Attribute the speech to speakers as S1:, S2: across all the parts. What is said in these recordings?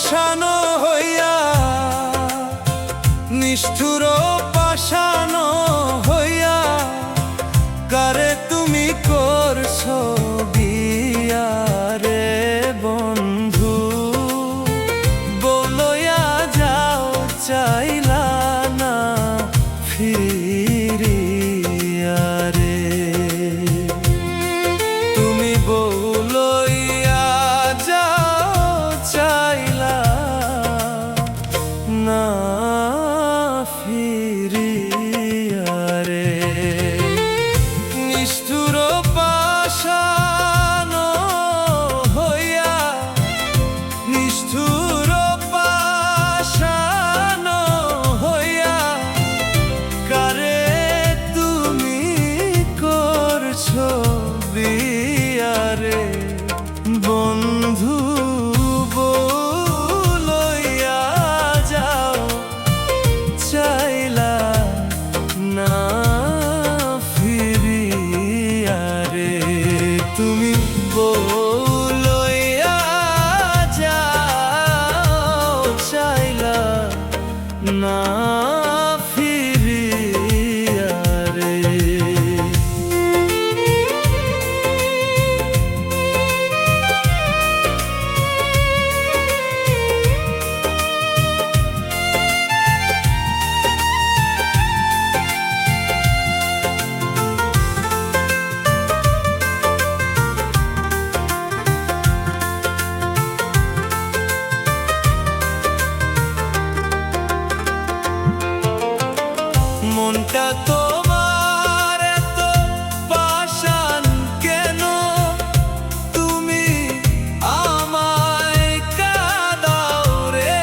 S1: পাষানো হইয়া, নিষ্ঠুর পাষানো হইয়া কারে তুমি করছো বিয়া রে বন্ধু? বলয়া যাও চাইলা না ফিরিয়া রে। তুমি বলয়া যাও চাইলা না ফিরিয়া রে। নিষ্ঠুর পাষানো হইয়া, নিষ্ঠুর পাষানো হইয়া কারে তুমি করছো বিয়া রে বন্ধু? বলয়া যাও চাইলা না ফিরিয়া রে। তুমি বলয়া যাও চাইলা না ফিরিয়া রে। মনটা তোমার এত পাষাণ কেন? তুমি আমায় কাঁদাও রে।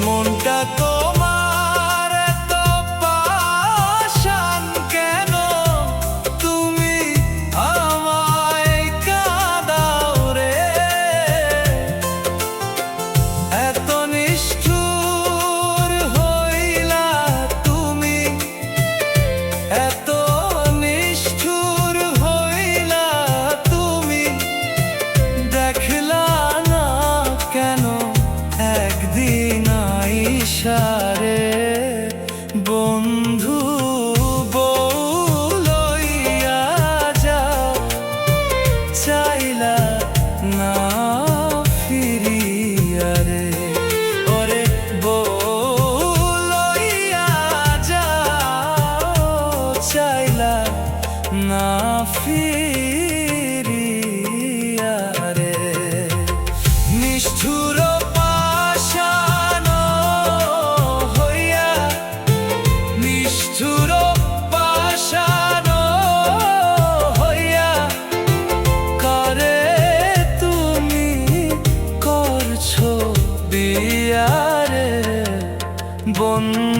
S1: মনটা তোমার এত পাষাণ কেন? তুমি আমায় কাঁদাও রে। এত নিষ্ঠুর হইলা তুমি, এত নিষ্ঠুর হইলা তুমি, দেখলা না কেন একদিন আইসা রে বন্ধু? বলয়া যাও চাইলা না ফিরিয়া রে। ওরে বলয়া যাও চাইলা না ফিরিয়া রে। নিষ্ঠুর পাষানো হইয়া, নিষ্ঠুর পাষানো হইয়া কারে তুমি করছো বিয়া রে বন্ধু?